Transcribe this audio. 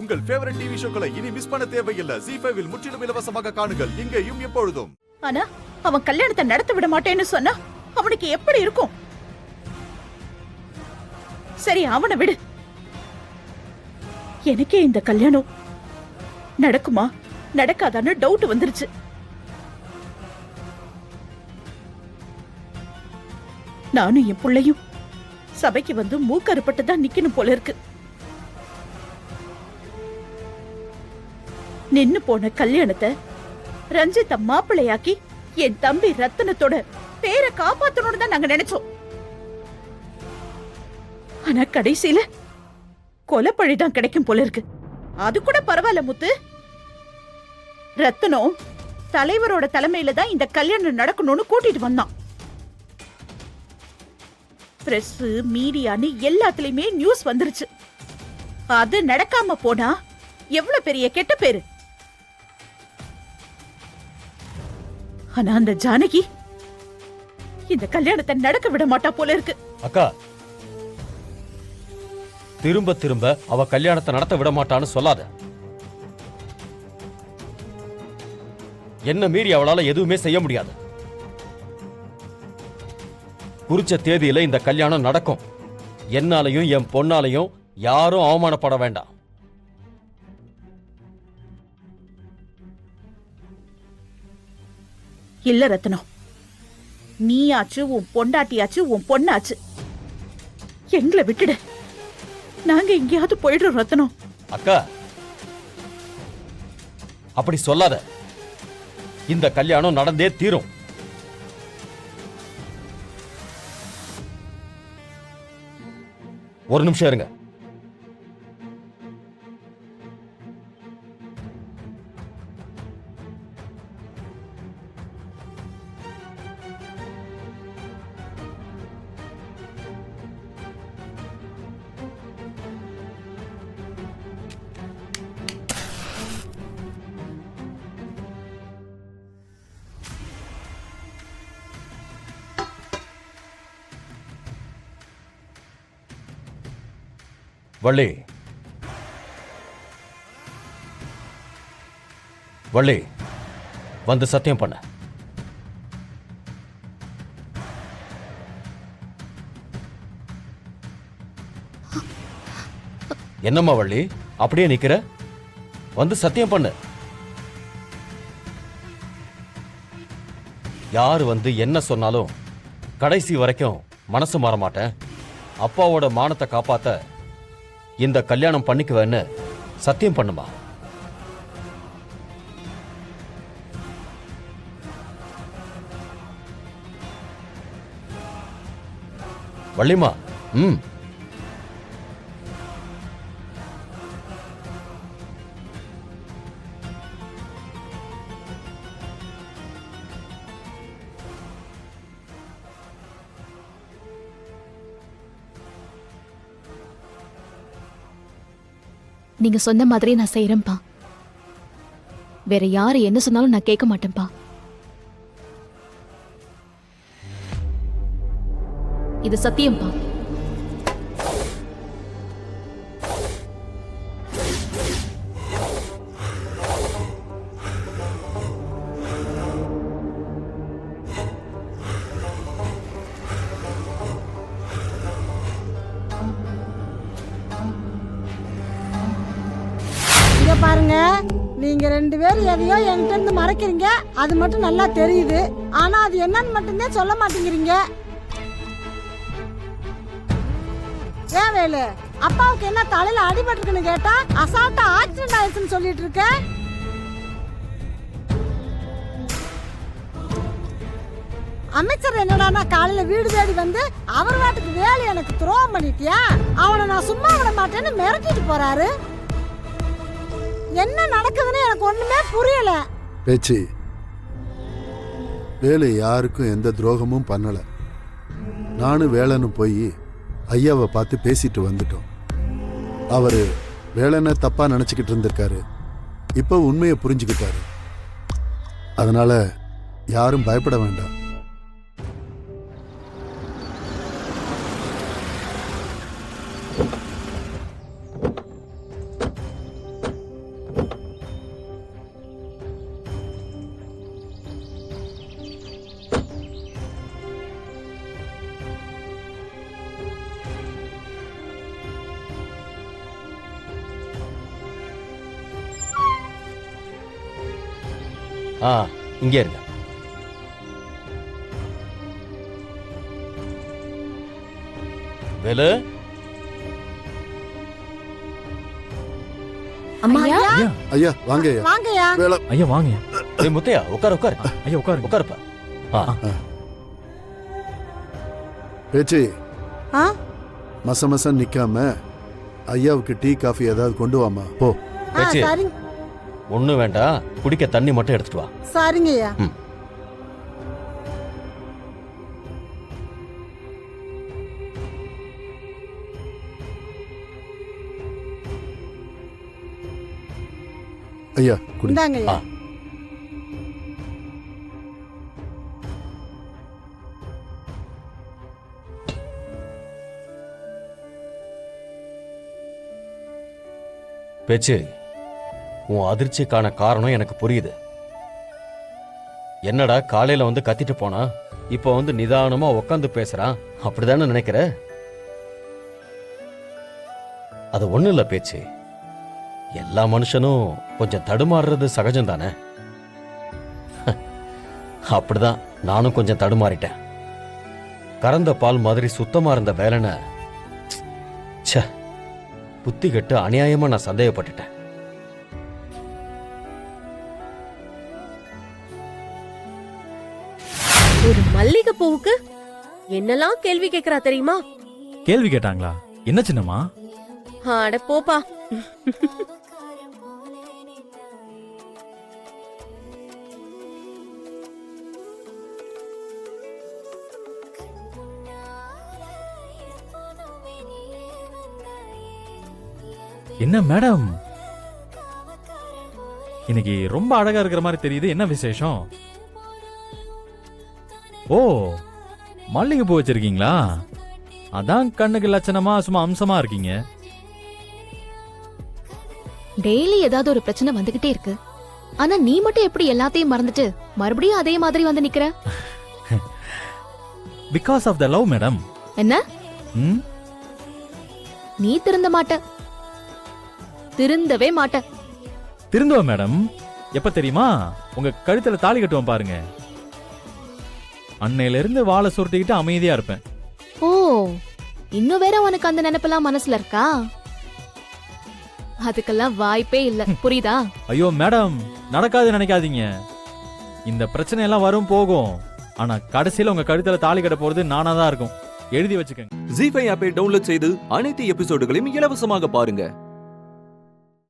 உங்கள் favourite TV ஷோக்களை இனி miss பண்ண தேவையில்லை. ZEE5 இல் முற்றிலும் இலவசமாக காணுங்கள். இங்கேயும் எப்பொழுதும். ஆனா அவன் கல்யாணத்தை நடத்த விட மாட்டேன்னு சொன்னா அவனுக்கு எப்படி இருக்கும்? சரி, அவனை விடு. எனக்கே இந்த கல்யாணம் நடக்குமா நடக்காதான்னு டவுட் வந்துருச்சு. நானும் என் பிள்ளையும் சபைக்கு வந்து மூக்கறுப்பட்டு தான் நிக்கணும் போல இருக்கு. நின்னு போன கல்யாணத்தை ரஞ்சித மாப்பிள்ளையாக்கி என் தம்பி ரத்தனத்தோட பேரை காப்பாத்தணும்னு தான் நாங்க நினைச்சோம். ஆனா கடைசியில கொலைப்பழிதான் கிடைக்கும் போல இருக்கு. அது கூட பரவாயில்ல முத்து. ரத்தனம் தலைவரோட தலைமையில தான் இந்த கல்யாணம் நடக்கணும்னு கூட்டிட்டு வந்தான். பிரஸ் மீடியான்னு எல்லாத்துலயுமே நியூஸ் வந்துருச்சு. அது நடக்காம போனா எவ்வளவு பெரிய கெட்ட பேரு. ஆனா அந்த ஜானகி இந்த கல்யாணத்தை நடக்க விட மாட்டா போல இருக்கு. அக்கா, திரும்ப திரும்ப அவ கல்யாணத்தை நடத்த விட மாட்டான்னு சொல்லாத. என்ன மீறி அவளால எதுவுமே செய்ய முடியாது. குறிச்ச தேதியில இந்த கல்யாணம் நடக்கும். என்னாலையும் என் பொண்ணாலையும் யாரும் அவமானப்பட வேண்டாம். இல்ல ரத்னம், நீயாச்சு உன் பொண்டாட்டியாச்சு உன் பொண்ணாச்சு, எங்களை விட்டுடு. நாங்க எங்கேயாவது போயிடுறோம் ரத்னம். அக்கா, அப்படி சொல்லாத. இந்த கல்யாணம் நடந்தே தீரும். ஒரு நிமிஷம் இருங்க. வள்ளி, வள்ளி, வந்து சத்தியம் பண்ண. என்னம்மா வள்ளி அப்படியே நிக்கிற? வந்து சத்தியம் பண்ணு. யாரு வந்து என்ன சொன்னாலும் கடைசி வரைக்கும் மனசு மாற மாட்டேன். அப்பாவோட மானத்தை காப்பாத்த இந்த கல்யாணம் பண்ணிக்குவேன்னு சத்தியம் பண்ணுமா. வள்ளிமா, நீங்க சொன்ன மாதிரி நான் செய்யறேன்பா. வேற யாரு என்ன சொன்னாலும் நான் கேட்க மாட்டேன்பா. இது சத்தியம்பா. பாருங்க, நீங்க ரெண்டு பேரும் எதையோ என்கிட்ட இருந்து மறைக்கிறீங்க. அது மட்டும் நல்லா தெரியுது. ஆனா அது என்னன்னு மட்டும்தான் சொல்ல மாட்டேங்கிறீங்க. ஏன் வேலு, அப்பாவுக்கு என்ன தலையில அடிபட்டுருக்குன்னு கேட்டா அசால்ட்டா ஆக்சிடென்ட் ஆயிடுச்சுன்னு சொல்லிட்டு இருக்க. அமைச்சர் என்னடானா காலையில வீடு தேடி வந்து அவர் வாட்டுக்கு வேலை எனக்கு துரோகம் பண்ணிட்டியா, அவனை நான் சும்மா விட மாட்டேன்னு மிரட்டிட்டு போறாரு. என்ன நடக்குதுன்னு எனக்கு ஒண்ணுமே புரியல. பேச்சு, வேலு யாருக்கும் எந்த துரோகமும் பண்ணல. நானும் வேலன்னு போய் ஐயாவை பார்த்து பேசிட்டு வந்துட்டோம். அவரு வேலனை தப்பா நினைச்சுக்கிட்டு இருந்திருக்காரு. இப்போ உண்மையை புரிஞ்சுக்கிட்டாரு. அதனால யாரும் பயப்பட வேண்டாம். ஆ இங்கே இருங்க. வேலு, அம்மா ஐயா. ஐயா ஐயா ஐயா வாங்க ஐயா வாங்கய்யா. வேலை ஐயா வாங்க ஏய் முத்தையா உட்கார் உட்கார் ஐயா உட்காருங்க. உட்காருப்பா. ஆ பேச்சு ஆ மசம் நிக்காம ஐயாவுக்கு டீ காஃபி ஏதாவது கொண்டு வாமா போ. பேச்சு. சரிங்க ஒன்றும் வேண்டாம், குடிக்க தண்ணி மட்டும் எடுத்துட்டு வா. சரிங்கய்யா. ஐயா குடி. இந்தாங்கய்யா. ஆ. பேச்சு, உன் அதிர்ச்சிக்கான காரணம் எனக்கு புரியுது. என்னடா காலையில வந்து கத்திட்டு போனா இப்போ வந்து நிதானமா உட்காந்து பேசுறான், அப்படிதானே நினைக்கிற? அது ஒண்ணும் இல்ல பேச்சு, எல்லா மனுஷனும் கொஞ்சம் தடுமாறுறது சகஜம் தானே. அப்படிதான் நானும் கொஞ்சம் தடுமாறிட்டேன். கறந்த பால் மாதிரி சுத்தமா இருந்த வேலனை ச்சே, புத்தி கெட்டு அநியாயமா நான் சந்தேகப்பட்டுட்டேன். ஒரு மல்லிகை பூவுக்கு என்னெல்லாம் கேள்வி கேக்குறா தெரியுமா? கேள்வி கேட்டாங்களா? என்ன சின்னம்மா? அட போப்பா. என்ன மேடம், இன்னைக்கு ரொம்ப அழகா இருக்கிற மாதிரி தெரியுது. என்ன விசேஷம்? ஓ, மல்லிகை பூ வச்சிருக்கீங்களா? அதான் கண்ணுக்கு லட்சணமா சும்மா அம்சமா இருக்கீங்க. டெய்லி ஏதாவது ஒரு பிரச்சனை வந்துகிட்டே இருக்கு. ஆனா நீ மட்டும் எப்படி எல்லாத்தையும் மறந்துட்டு மறுபடியும் அதே மாதிரி வந்து நிக்கிற? Because of the love madam. என்ன? ம், நீ திருந்த மாட்ட, திருந்தவே மாட்ட. திருந்துவா மேடம். எப்ப தெரியுமா? உங்க கழுத்துல தாலி கட்டுவோம் பாருங்க, அன்னையில இருந்து வாழை சுருட்டிக்கிட்டு அமைதியா இருப்பேன். ஓ, இன்னும் வேற உனக்கு அந்த நினைப்பெல்லாம் மனசுல இருக்கா? அதுக்கெல்லாம் வாய்ப்பே இல்ல, புரியுதா? ஐயோ மேடம், நடக்காது நினைக்காதீங்க. இந்த பிரச்சனை எல்லாம் வரும் போகும், ஆனா கடைசியில உங்க கழுத்துல தாலி கட்ட போறது நானா தான் இருக்கும். எழுதி வச்சுக்கங்க. ஜீ5 ஆப்பை டவுன்லோட் செய்து அனைத்து எபிசோடுகளையும் இலவசமாக பாருங்க.